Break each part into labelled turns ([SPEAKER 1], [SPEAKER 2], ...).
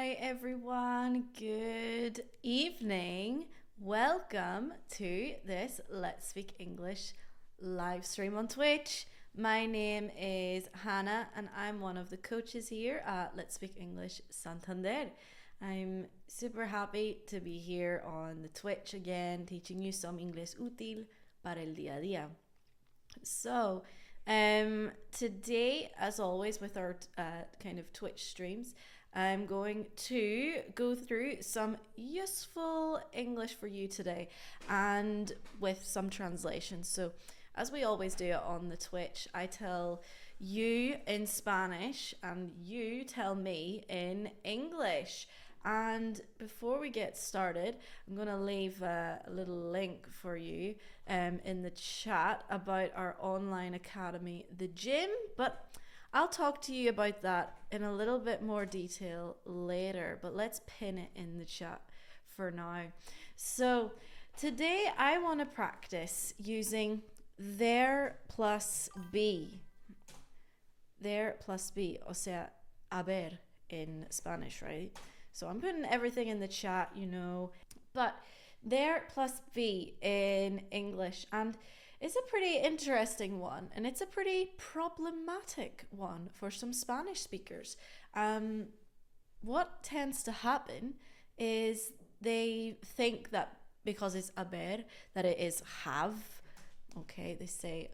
[SPEAKER 1] Hi everyone, good evening. Welcome to this Let's Speak English live stream on Twitch. My name is Hannah and I'm one of the coaches here at Let's Speak English Santander. I'm super happy to be here on the Twitch again, teaching you some Inglés útil para el día a día. So, today, as always, with our kind of Twitch streams, I'm going to go through some useful English for you today and with some translations. So, as we always do on the Twitch, I tell you in Spanish and you tell me in English. And before we get started, I'm going to leave a little link for you in the chat about our online academy, The Gym. But I'll talk to you about that in a little bit more detail later. But let's pin it in the chat for now. So today I want to practice using there plus be. There plus be, o sea, haber in Spanish, right? So I'm putting everything in the chat, you know, but there plus be in English. And it's a pretty interesting one, and it's a pretty problematic one for some Spanish speakers. What tends to happen is they think that because it's haber, that it is have. Okay, they say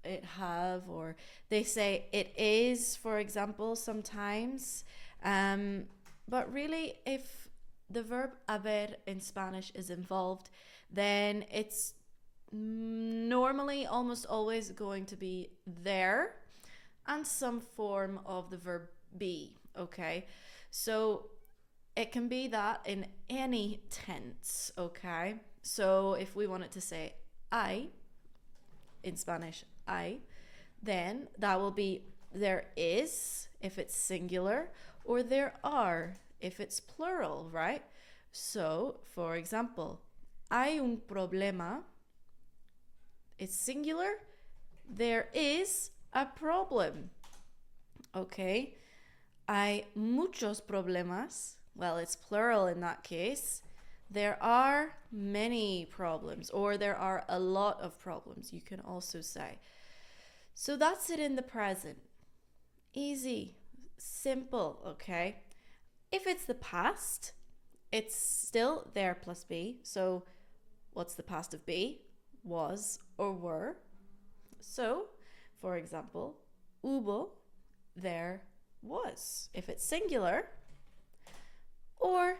[SPEAKER 1] it have, or they say it is, for example, sometimes. But really, if the verb haber in Spanish is involved, then it's normally almost always going to be there and some form of the verb be, okay? So it can be that in any tense, okay? So if we wanted to say I, in Spanish, I, then that will be there is, if it's singular, or there are, if it's plural, right? So, for example, hay un problema, it's singular, there is a problem, okay? Hay muchos problemas, well, it's plural in that case. There are many problems, or there are a lot of problems, you can also say. So that's it in the present. Easy, simple, okay? If it's the past, it's still there plus be. So what's the past of be? Was or were. So, for example, hubo, there was, if it's singular, or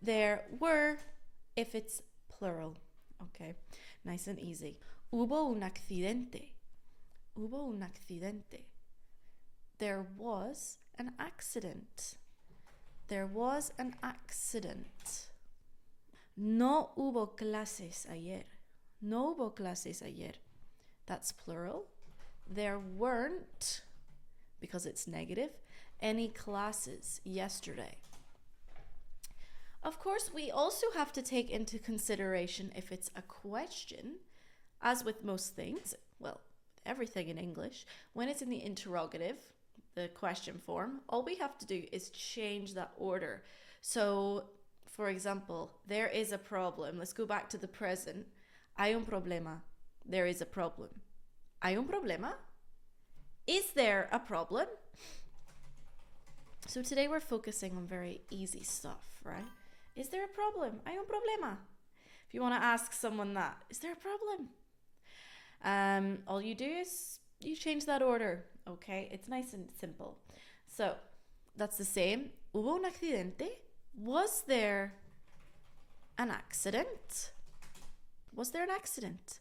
[SPEAKER 1] there were, if it's plural. Okay, nice and easy. Hubo un accidente. Hubo un accidente. There was an accident. There was an accident. No hubo clases ayer. No hubo clases ayer. That's plural. There weren't, because it's negative, any classes yesterday. Of course, we also have to take into consideration if it's a question, as with most things, well, everything in English, when it's in the interrogative, the question form, all we have to do is change that order. So, for example, there is a problem. Let's go back to the present. Hay un problema. There is a problem. Hay un problema? Is there a problem? So today we're focusing on very easy stuff, right? Is there a problem? Hay un problema. If you want to ask someone that, is there a problem? All you do is you change that order, okay? It's nice and simple. So that's the same. Hubo un accidente? Was there an accident? Was there an accident?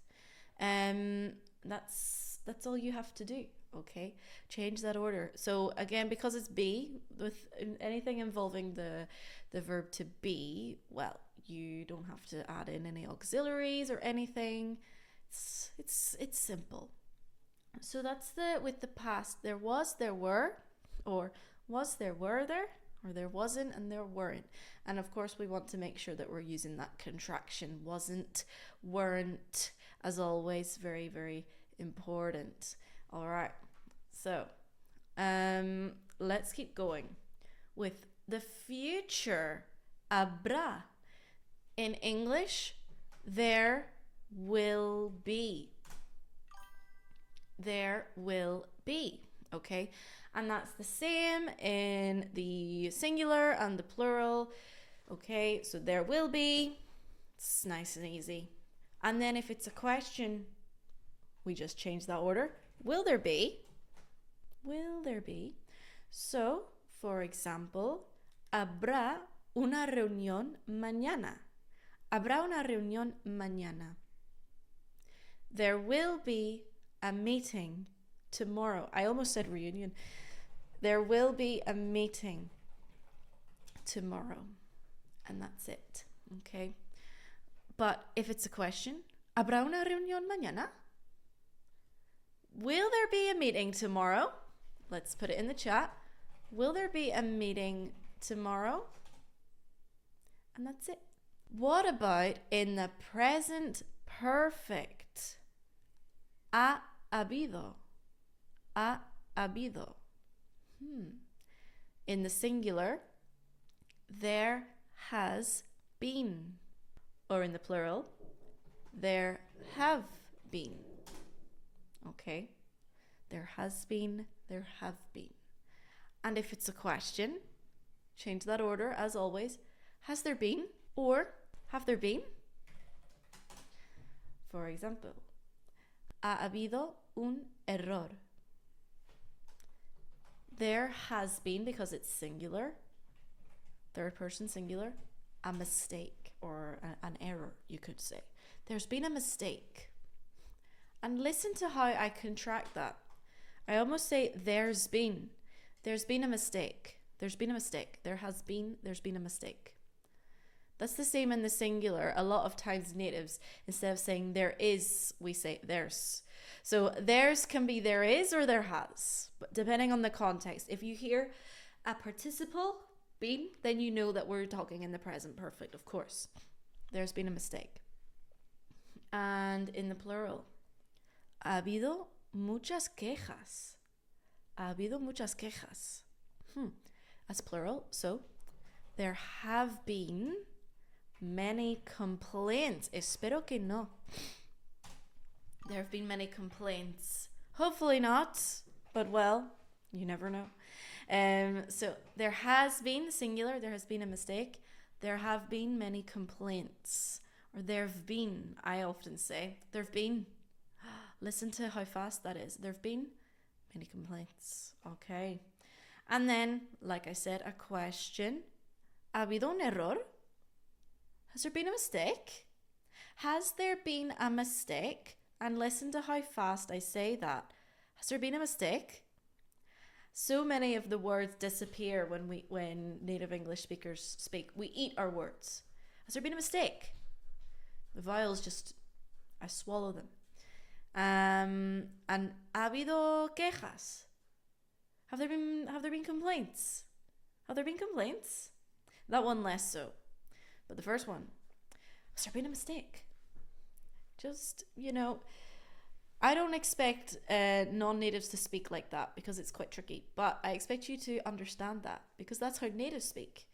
[SPEAKER 1] That's all you have to do, okay? Change that order. So again, because it's be, with anything involving the verb to be, well, you don't have to add in any auxiliaries or anything. It's simple. So that's with the past. There was, there were, or was, there were there, or there wasn't and there weren't. And of course we want to make sure that we're using that contraction, wasn't, weren't, as always, very, very important. All right, so let's keep going with the future, habrá. In English, there will be. There will be, okay? And that's the same in the singular and the plural, okay? So there will be, it's nice and easy. And then if it's a question, we just change that order. Will there be? Will there be? So, for example, habrá una reunión mañana. Habrá una reunión mañana. There will be a meeting tomorrow. I almost said reunion. There will be a meeting tomorrow. And that's it. Okay? But if it's a question, ¿habrá una reunión mañana? Will there be a meeting tomorrow? Let's put it in the chat. Will there be a meeting tomorrow? And that's it. What about in the present perfect? Ha habido. Ha habido. In the singular, there has been. Or in the plural, there have been. Okay? There has been, there have been. And if it's a question, change that order as always. Has there been? Or have there been? For example, ha habido un error. There has been, because it's singular, third person singular, a mistake or an error, you could say. There's been a mistake. And listen to how I contract that. I almost say there's been. There's been a mistake. There's been a mistake. There has been. There's been a mistake. That's the same in the singular. A lot of times natives, instead of saying there is, we say there's. So there's can be there is or there has, but depending on the context. If you hear a participle, been, then you know that we're talking in the present perfect, of course. There's been a mistake. And in the plural, ha habido muchas quejas. Ha habido muchas quejas. That's plural, so there have been many complaints. Espero que no. There have been many complaints. Hopefully not, but well, you never know. So there has been, singular, there has been a mistake. There have been many complaints. Or there have been, I often say, there have been. Listen to how fast that is. There have been many complaints. Okay. And then, like I said, a question. ¿Ha habido un error? Has there been a mistake? Has there been a mistake? And listen to how fast I say that. Has there been a mistake? So many of the words disappear when native English speakers speak. We eat our words. Has there been a mistake? The vowels just, I swallow them. And ¿ha habido quejas? Have there been complaints? Have there been complaints? That one less so. But the first one, has there been a mistake? Just, I don't expect non-natives to speak like that because it's quite tricky. But I expect you to understand that because that's how natives speak.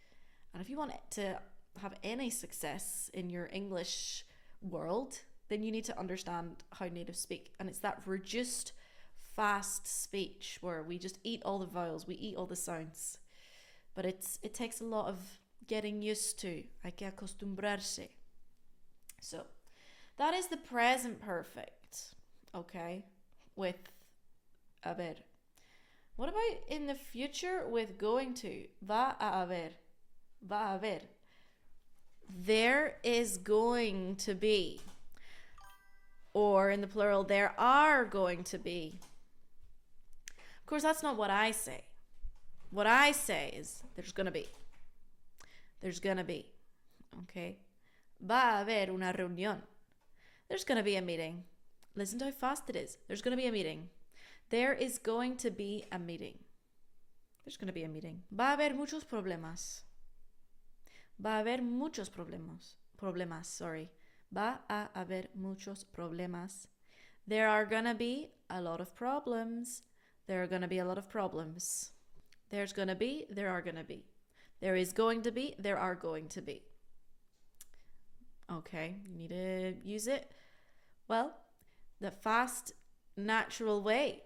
[SPEAKER 1] And if you want to have any success in your English world, then you need to understand how natives speak. And it's that reduced, fast speech where we just eat all the vowels, we eat all the sounds. But it takes a lot of getting used to. Hay que acostumbrarse. So that is the present perfect, okay, with haber. What about in the future with going to? Va a haber. Va a haber. There is going to be. Or in the plural, there are going to be. Of course, that's not what I say. What I say is there's going to be. There's going to be. Okay? Va a haber una reunión. There's going to be a meeting. Listen to how fast it is. There's going to be a meeting. There is going to be a meeting. There's going to be a meeting. Va a haber muchos problemas. Va a haber muchos problemas. Problemas, sorry. Va a haber muchos problemas. There are going to be a lot of problems. There are going to be a lot of problems. There's going to be, there are going to be. There is going to be, there are going to be. Okay, you need to use it, well, the fast, natural way.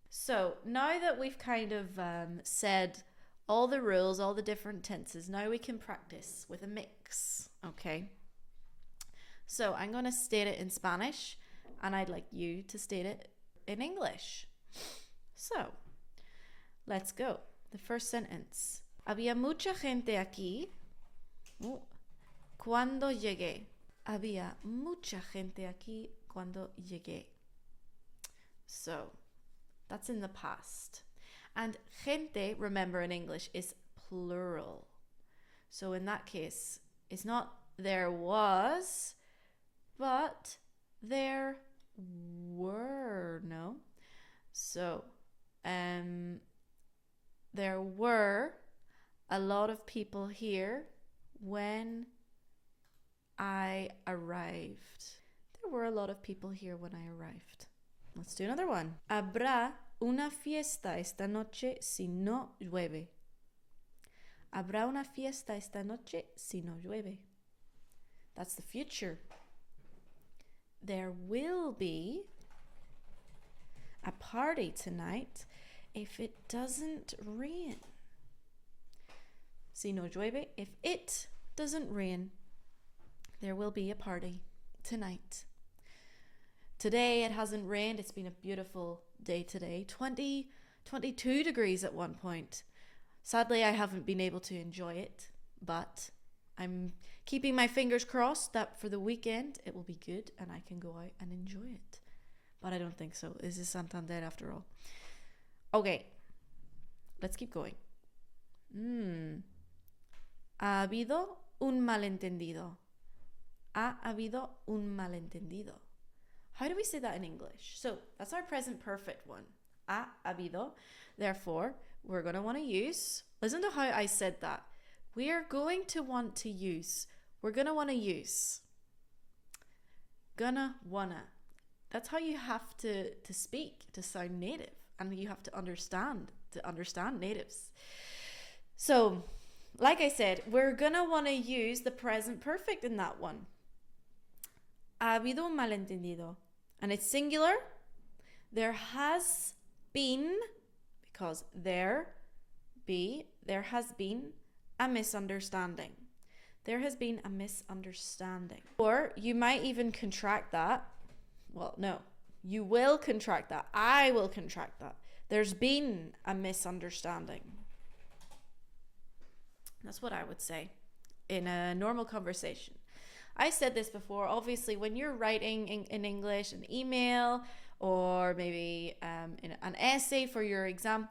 [SPEAKER 1] So now that we've kind of said all the rules, all the different tenses, now we can practice with a mix, okay? So I'm going to state it in Spanish, and I'd like you to state it in English. So, let's go. The first sentence. Había mucha gente aquí cuando llegué. Había mucha gente aquí cuando llegué. So, that's in the past. And gente, remember in English, is plural. So in that case, it's not there was, but there were, no? So, there were a lot of people here when I arrived. There were a lot of people here when I arrived. Let's do another one. Habrá una fiesta esta noche si no llueve. Habrá una fiesta esta noche si no llueve. That's the future. There will be a party tonight if it doesn't rain. Si no llueve, if it doesn't rain, there will be a party tonight. Today it hasn't rained. It's been a beautiful day today. 22 degrees at one point. Sadly, I haven't been able to enjoy it, but I'm keeping my fingers crossed that for the weekend it will be good and I can go out and enjoy it. But I don't think so. This is Santander after all. Okay, let's keep going. Ha habido un malentendido. Ha habido un malentendido. How do we say that in English? So that's our present perfect one. Ha habido. Therefore, we're going to want to use, listen to how I said that. We are going to want to use, we're going to want to use. Gonna, wanna. That's how you have to speak to sound native. And you have to understand natives. So, like I said, we're going to want to use the present perfect in that one. Ha habido un malentendido. And it's singular. There has been, because there has been a misunderstanding. There has been a misunderstanding. Or you might even contract that. Well, no, you will contract that. I will contract that. There's been a misunderstanding. That's what I would say in a normal conversation. I said this before. Obviously, when you're writing in English, an email, or maybe in an essay for your exam,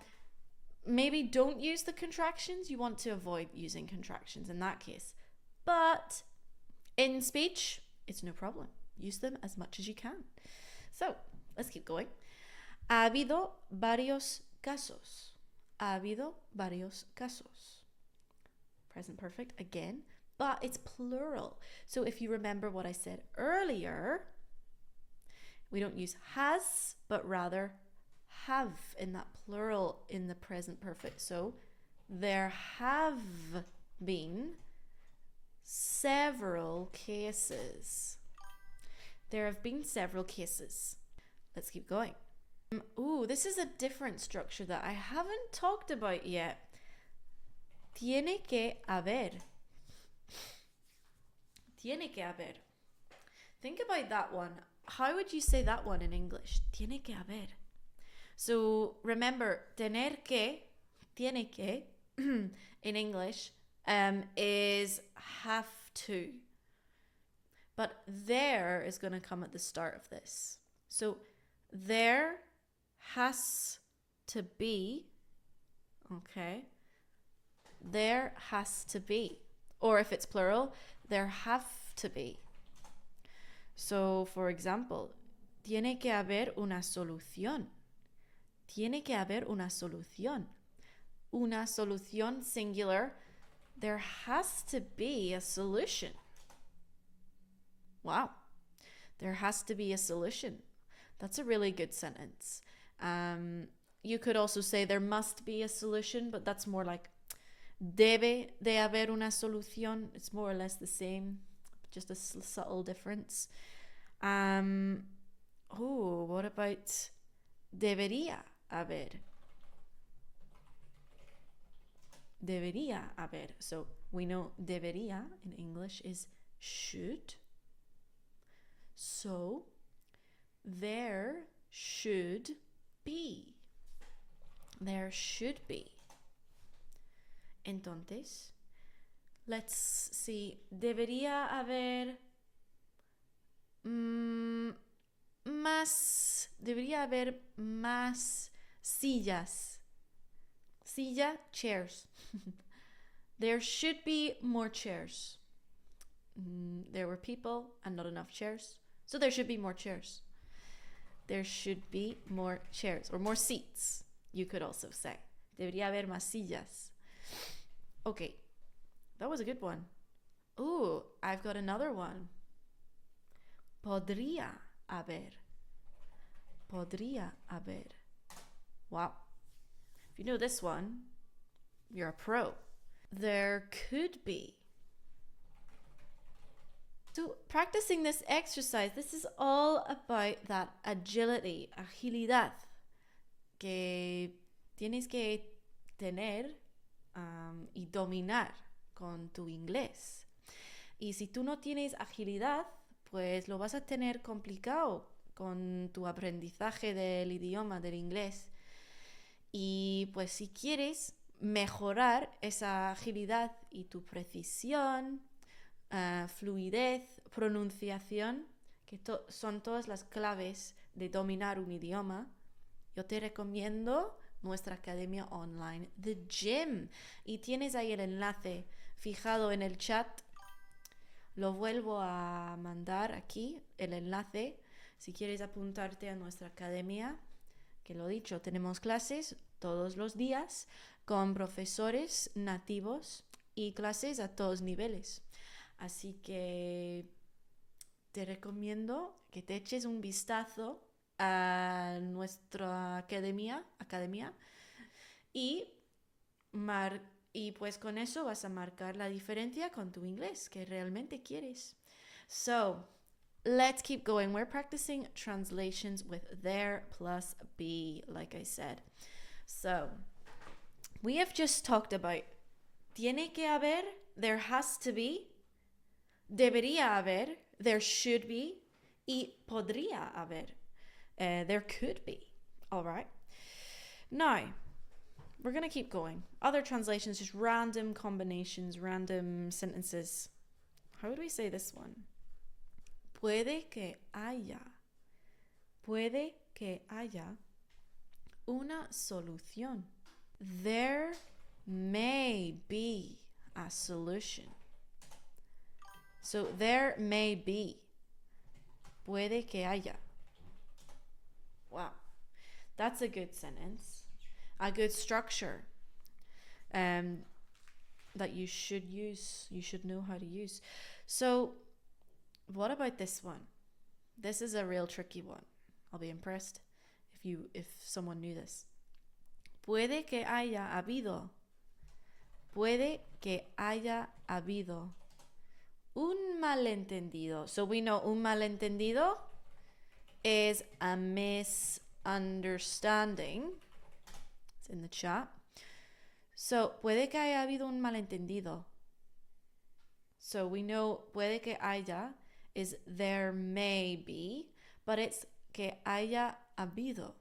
[SPEAKER 1] maybe don't use the contractions. You want to avoid using contractions in that case. But in speech, it's no problem. Use them as much as you can. So, let's keep going. Ha habido varios casos. Ha habido varios casos. Present perfect again, but it's plural. So if you remember what I said earlier, we don't use has, but rather have in that plural in the present perfect. So there have been several cases. There have been several cases. Let's keep going. Ooh, this is a different structure that I haven't talked about yet. Tiene que haber. Tiene que haber. Think about that one. How would you say that one in English? Tiene que haber. So remember, tener que, tiene que, in English, is have to. But there is going to come at the start of this. So there has to be, okay? There has to be. Or if it's plural, there have to be. So, for example, tiene que haber una solución. Tiene que haber una solución. Una solución singular. There has to be a solution. Wow. There has to be a solution. That's a really good sentence. You could also say there must be a solution, but that's more like Debe de haber una solución. It's more or less the same, just a subtle difference. What about debería haber? Debería haber. So we know debería in English is should. So there should be. There should be. Entonces, let's see. Debería haber debería haber más sillas. Silla, chairs. There should be more chairs. There were people and not enough chairs. So there should be more chairs. There should be more chairs or more seats, you could also say. Debería haber más sillas. Okay, that was a good one. Ooh, I've got another one. Podría haber. Podría haber. Wow. If you know this one, you're a pro. There could be. So practicing this exercise, this is all about that agility, agilidad, que tienes que tener y dominar con tu inglés. Y si tú no tienes agilidad, pues lo vas a tener complicado con tu aprendizaje del idioma, del inglés. Y pues si quieres mejorar esa agilidad y tu precisión, fluidez, pronunciación, que son todas las claves de dominar un idioma, yo te recomiendo nuestra academia online, The Gym. Y tienes ahí el enlace fijado en el chat. Lo vuelvo a mandar aquí, el enlace. Si quieres apuntarte a nuestra academia, que lo dicho, tenemos clases todos los días con profesores nativos y clases a todos niveles. Así que te recomiendo que te eches un vistazo a nuestra academia y pues con eso vas a marcar la diferencia con tu inglés que realmente quieres. So, let's keep going. We're practicing translations with there plus be, like I said. So, we have just talked about tiene que haber, there has to be, debería haber, there should be, y podría haber, there could be. All right. Now, we're going to keep going. Other translations, just random combinations, random sentences. How would we say this one? Puede que haya una solución. There may be a solution. So there may be. Puede que haya. Wow. That's a good sentence. A good structure that you should use. You should know how to use. So what about this one? This is a real tricky one. I'll be impressed if someone knew this. Puede que haya habido. Puede que haya habido un malentendido. So we know un malentendido is a misunderstanding. It's in the chat. So puede que haya habido un malentendido. So we know puede que haya is there may be, but it's que haya habido.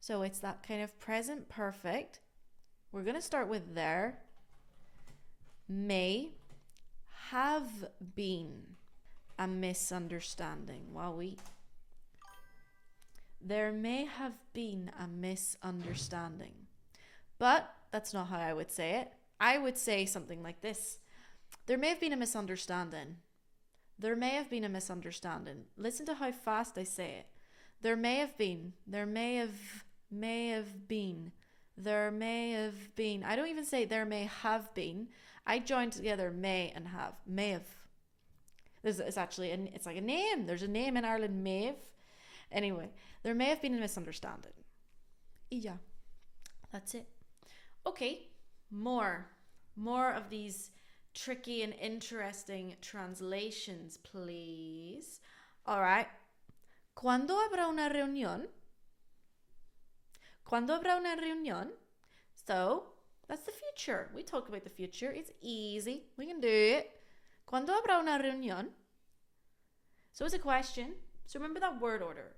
[SPEAKER 1] So it's that kind of present perfect. We're going to start with there. May have been a misunderstanding. Wowee. There may have been a misunderstanding. But that's not how I would say it. I would say something like this. There may have been a misunderstanding. There may have been a misunderstanding. Listen to how fast I say it. There may have been. There may have been. There may have been. I don't even say there may have been. I join together may and have. May have. It's actually, it's like a name. There's a name in Ireland, Maeve. Anyway, there may have been a misunderstanding. Y ya. That's it. Okay, more. More of these tricky and interesting translations, please. All right. ¿Cuándo habrá una reunión? ¿Cuándo habrá una reunión? So, that's the future. We talk about the future. It's easy. We can do it. ¿Cuándo habrá una reunión? So it's a question. So remember that word order.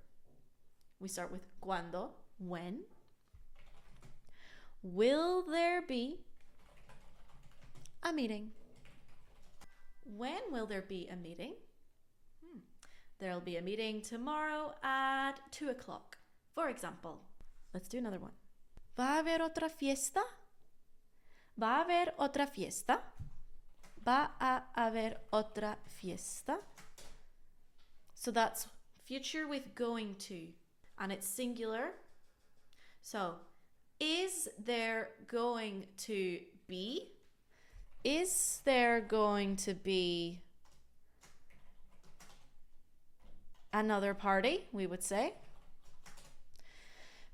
[SPEAKER 1] We start with cuándo, when. Will there be a meeting? When will there be a meeting? There'll be a meeting tomorrow at 2 o'clock, for example. Let's do another one. ¿Va a haber otra fiesta? ¿Va a haber otra fiesta? ¿Va a haber otra fiesta? So that's future with going to, and it's singular. So, is there going to be? Is there going to be another party, we would say.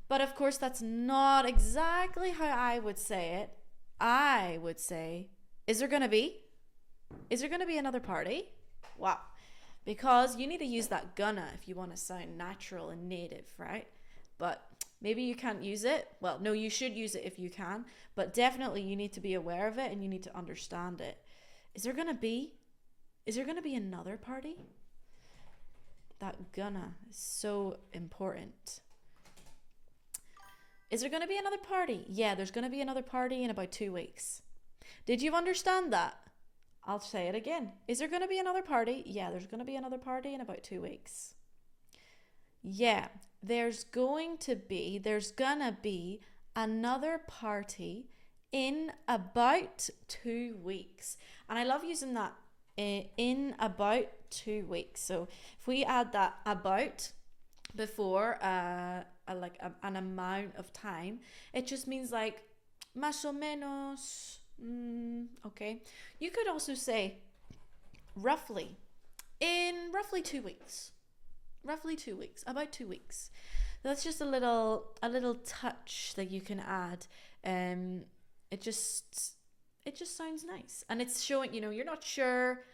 [SPEAKER 1] But of course, that's not exactly how I would say it. I would say, is there going to be? Is there going to be another party? Wow. Because you need to use that gonna if you want to sound natural and native, right? But maybe you can't use it. Well, no, you should use it if you can. But definitely you need to be aware of it and you need to understand it. Is there going to be another party? That gonna is so important. Is there going to be another party? Yeah, there's going to be another party in about 2 weeks. Did you understand that? I'll say it again. Is there going to be another party? Yeah, there's going to be another party in about 2 weeks. Yeah, there's gonna be another party in about 2 weeks. And I love using that in about 2 weeks. So if we add that about before an amount of time, it just means like más o menos. Okay. You could also say roughly, in roughly 2 weeks. Roughly 2 weeks, about 2 weeks. That's just a little touch that you can add. It just sounds nice, and it's showing, you're not sure,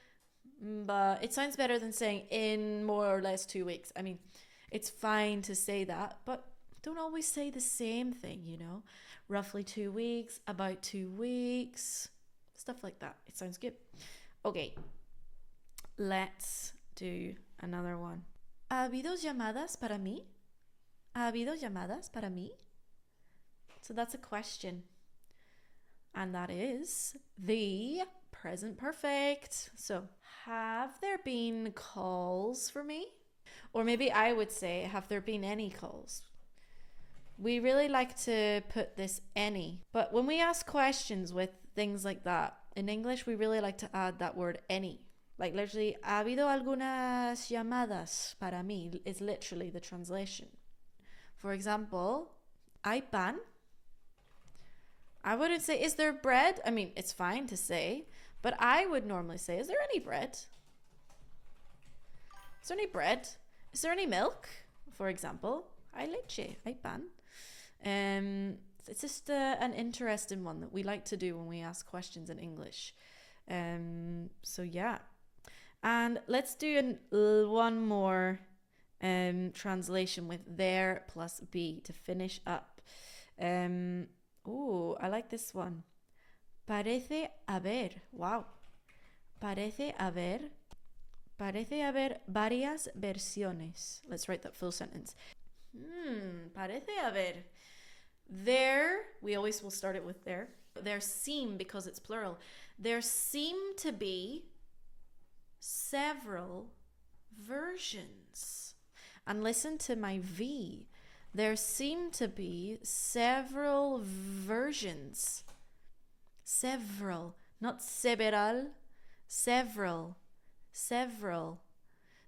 [SPEAKER 1] but it sounds better than saying in more or less 2 weeks. I mean, it's fine to say that, but don't always say the same thing, roughly 2 weeks, about 2 weeks, stuff like that. It sounds good. Okay, let's do another one. ¿Ha habido llamadas para mí? ¿Ha habido llamadas para mí? So that's a question. And that is the present perfect. So, have there been calls for me? Or maybe I would say, have there been any calls? We really like to put this any. But when we ask questions with things like that, in English, we really like to add that word any. Like literally, ¿ha habido algunas llamadas para mí? Is literally the translation. For example, ¿hay pan? I wouldn't say, is there bread? I mean, it's fine to say, but I would normally say, is there any bread? Is there any bread? Is there any milk? For example, ¿hay leche? ¿Hay pan? It's just an interesting one that we like to do when we ask questions in English. So yeah. And let's do one more translation with there plus be to finish up. I like this one. Parece haber. Wow. Parece haber varias versiones. Let's write that full sentence. Parece haber. There, we always will start it with there. There seem, because it's plural, there seem to be several versions. And listen to my V. There seem to be several versions. Several, not several, several, several.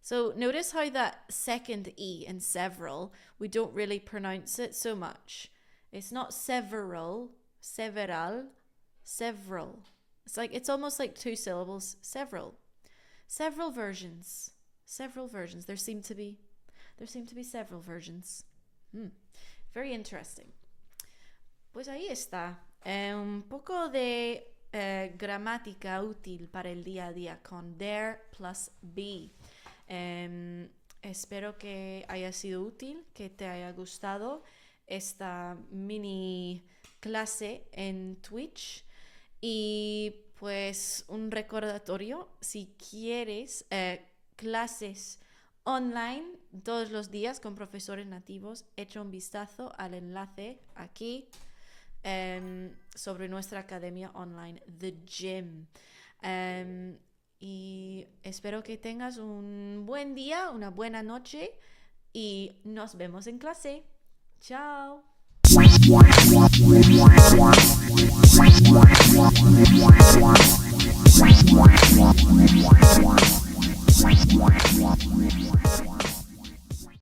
[SPEAKER 1] So notice how that second E in several, we don't really pronounce it so much. It's not several, several, several. It's almost like 2 syllables, several. Several versions. Several versions. There seem to be several versions. Very interesting. Pues ahí está. Un poco de gramática útil para el día a día con there plus be. Espero que haya sido útil, que te haya gustado esta mini clase en Twitch. Y pues un recordatorio, si quieres clases online todos los días con profesores nativos, echa un vistazo al enlace aquí sobre nuestra academia online, The Gym. Y espero que tengas un buen día, una buena noche y nos vemos en clase. Chao.